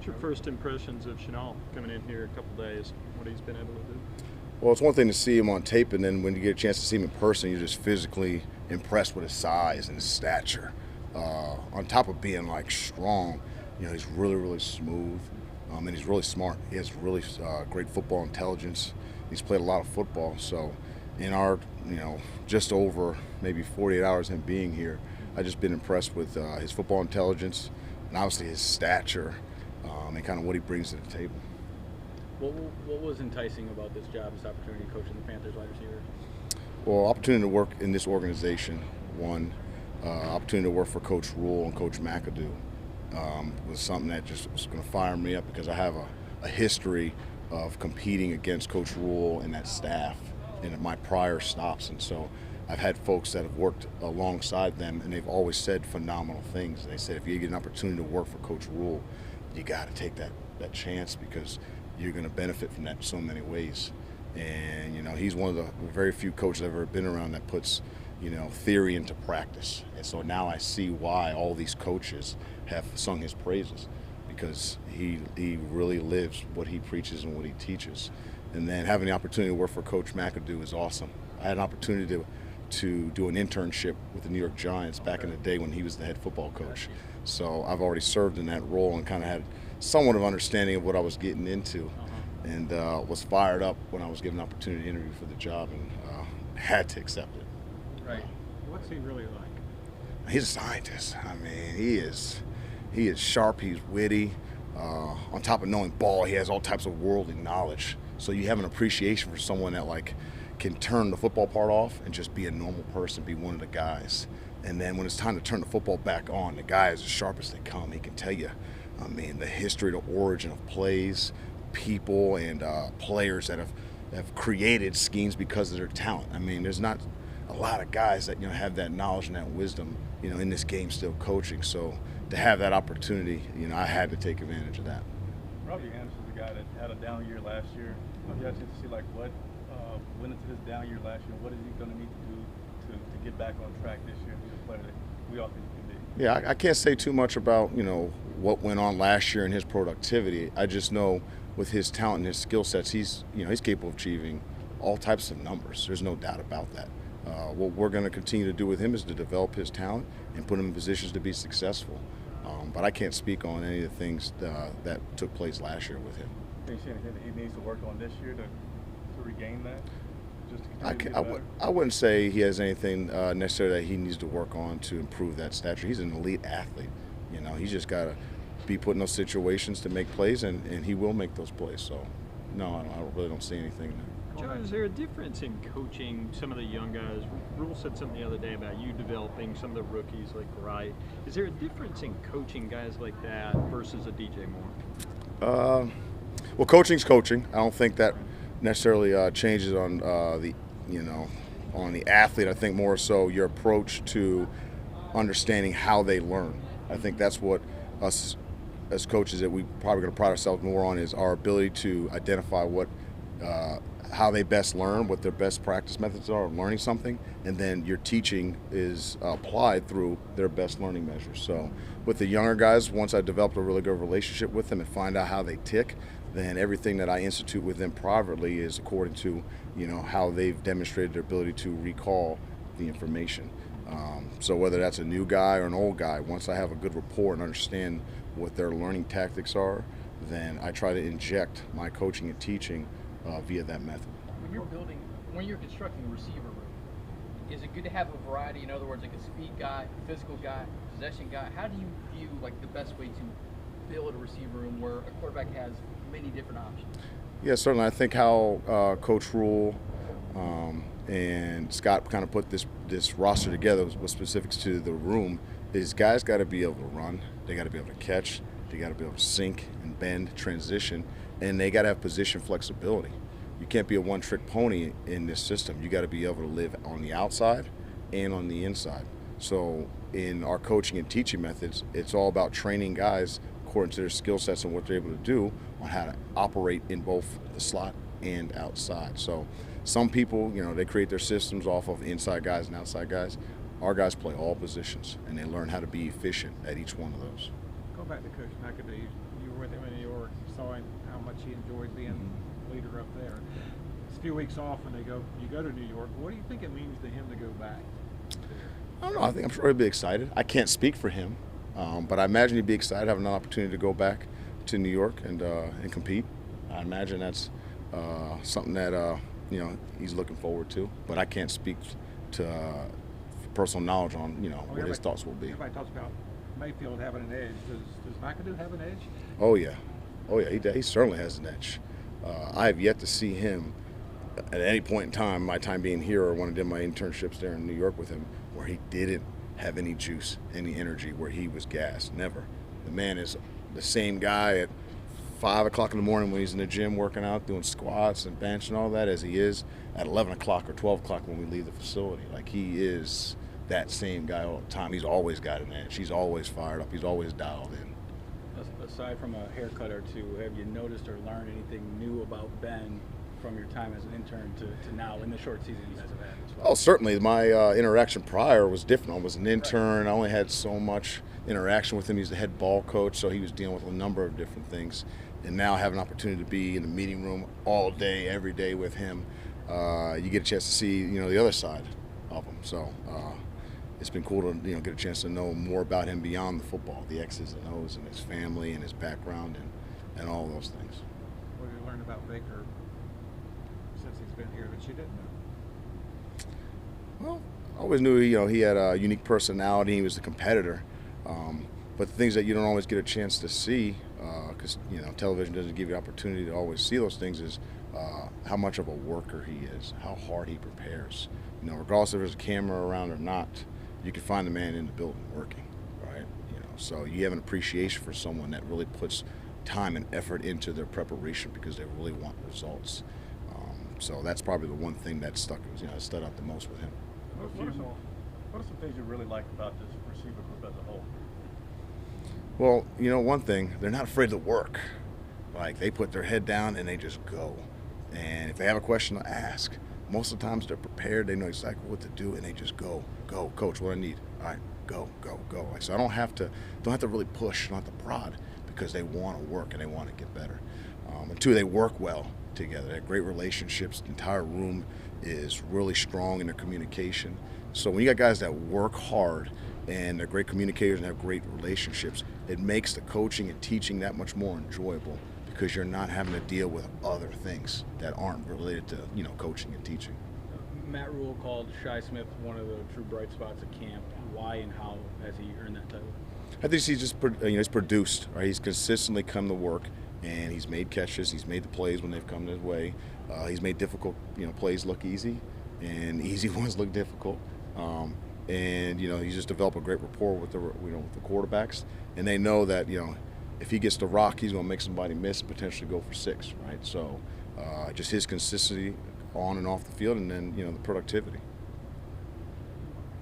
your first impressions of Chenal coming in here a couple days, what he's been able to do? Well, it's one thing to see him on tape, and then when you get a chance to see him in person, you're just physically impressed with his size and his stature. On top of being like strong, he's really, really smooth, and he's really smart. He has really great football intelligence. He's played a lot of football, so in our, just over maybe 48 hours him being here, I've just been impressed with his football intelligence and obviously his stature and kind of what he brings to the table. What was enticing about this job, this opportunity coaching the Panthers wide receivers? Well, opportunity to work in this organization, one. Opportunity to work for Coach Rhule and Coach McAdoo was something that just was going to fire me up because I have a history of competing against Coach Rhule and that staff in my prior stops. And so I've had folks that have worked alongside them, and they've always said phenomenal things. They said if you get an opportunity to work for Coach Rhule, you got to take that chance because you're going to benefit from that in so many ways. And, he's one of the very few coaches I've ever been around that puts, theory into practice. And so now I see why all these coaches have sung his praises, because he really lives what he preaches and what he teaches. And then having the opportunity to work for Coach McAdoo is awesome. I had an opportunity to do an internship with the New York Giants back in the day when he was the head football coach. So I've already served in that role and kind of had somewhat of understanding of what I was getting into, and was fired up when I was given an opportunity to interview for the job, and had to accept it. Right. What's he really like? He's a scientist. I mean, he is sharp. He's witty. On top of knowing ball, he has all types of worldly knowledge. So you have an appreciation for someone that can turn the football part off and just be a normal person, be one of the guys. And then when it's time to turn the football back on, the guy is as sharp as they come. He can tell you, the history, the origin of plays, people, and players that have created schemes because of their talent. There's not a lot of guys that have that knowledge and that wisdom, in this game still coaching. So to have that opportunity, I had to take advantage of that. Robbie Anderson's a guy that had a down year last year. You had a chance to see what went into his down year last year. What is he going to need to do to get back on track this year and be the player that we all think he can be? Yeah, I can't say too much about what went on last year and his productivity. I just know with his talent and his skill sets, he's capable of achieving all types of numbers. There's no doubt about that. What we're going to continue to do with him is to develop his talent and put him in positions to be successful. But I can't speak on any of the things that took place last year with him. Do you see anything that he needs to work on this year to regain that? Just to continue to get better? I wouldn't say he has anything necessarily that he needs to work on to improve that stature. He's an elite athlete. He's just got to be put in those situations to make plays, and he will make those plays. So, no, I really don't see anything there. Joe, is there a difference in coaching some of the young guys? Rhule said something the other day about you developing some of the rookies like Wright. Is there a difference in coaching guys like that versus a DJ Moore? Well, coaching's coaching. I don't think that necessarily changes on on the athlete. I think more so your approach to understanding how they learn. I think that's what us as coaches that we probably going to pride ourselves more on is our ability to identify how they best learn, what their best practice methods are of learning something, and then your teaching is applied through their best learning measures. So with the younger guys, once I developed a really good relationship with them and find out how they tick, then everything that I institute with them privately is according to how they've demonstrated their ability to recall the information. So whether that's a new guy or an old guy, once I have a good rapport and understand what their learning tactics are, then I try to inject my coaching and teaching via that method. When you're constructing a receiver room, is it good to have a variety? In other words, like a speed guy, physical guy, possession guy. How do you view the best way to build a receiver room where a quarterback has many different options? Yeah, certainly. I think how Coach Rhule and Scott kind of put this roster together with specifics to the room is guys got to be able to run, they got to be able to catch, they got to be able to sink and bend, transition, and they got to have position flexibility. You can't be a one-trick pony in this system. You got to be able to live on the outside and on the inside. So in our coaching and teaching methods, it's all about training guys according to their skill sets and what they're able to do on how to operate in both the slot and outside. So some people, they create their systems off of inside guys and outside guys. Our guys play all positions, and they learn how to be efficient at each one of those. Go back to Coach McAdoo. You were with him in New enjoyed being leader up there. It's a few weeks off and you go to New York. What do you think it means to him to go back? I don't know. I'm sure he'd be excited. I can't speak for him, but I imagine he'd be excited having an opportunity to go back to New York and compete. I imagine that's something that he's looking forward to. But I can't speak to personal knowledge on what his thoughts will be. Everybody talks about Mayfield having an edge. Does McAdoo have an edge? Oh yeah. He certainly has an edge. I have yet to see him at any point in time, my time being here or when I did my internships there in New York with him, where he didn't have any juice, any energy, where he was gassed. Never. The man is the same guy at 5 o'clock in the morning when he's in the gym working out, doing squats and bench and all that, as he is at 11 o'clock or 12 o'clock when we leave the facility. Like, he is that same guy all the time. He's always got an edge. He's always fired up. He's always dialed in. Aside from a haircut or two, have you noticed or learned anything new about Ben from your time as an intern to now in the short season you guys have had as well? Oh, certainly. My interaction prior was different. I was an intern. Right. I only had so much interaction with him. He's the head ball coach, so he was dealing with a number of different things. And now I have an opportunity to be in the meeting room all day, every day with him. You get a chance to see, the other side of him. So it's been cool to, get a chance to know more about him beyond the football, the X's and O's, and his family and his background and all those things. What have you learned about Baker since he's been here that you didn't know? Well, I always knew he had a unique personality. He was a competitor, but the things that you don't always get a chance to see, because television doesn't give you the opportunity to always see those things, is how much of a worker he is, how hard he prepares. Regardless if there's a camera around or not, you can find the man in the building working, right? So you have an appreciation for someone that really puts time and effort into their preparation because they really want results. So that's probably the one thing that stood out the most with him. What are some things you really like about this receiver group as a whole? Well, one thing, they're not afraid to work. Like, they put their head down and they just go. And if they have a question to ask, most of the times they're prepared, they know exactly what to do, and they just go, coach, what I need. All right, go. So I don't have to really push, not to prod, because they want to work and they want to get better. And two, they work well together. They have great relationships. The entire room is really strong in their communication. So when you got guys that work hard and they're great communicators and have great relationships, it makes the coaching and teaching that much more enjoyable, because you're not having to deal with other things that aren't related to coaching and teaching. Matt Rhule called Shi Smith one of the true bright spots at camp. Why and how has he earned that title? I think he's just he's produced. Right? He's consistently come to work, and he's made catches. He's made the plays when they've come his way. He's made difficult plays look easy, and easy ones look difficult. And he's just developed a great rapport with the quarterbacks, and they know that if he gets the rock, he's going to make somebody miss and potentially go for 6, right? So just his consistency on and off the field, and then the productivity.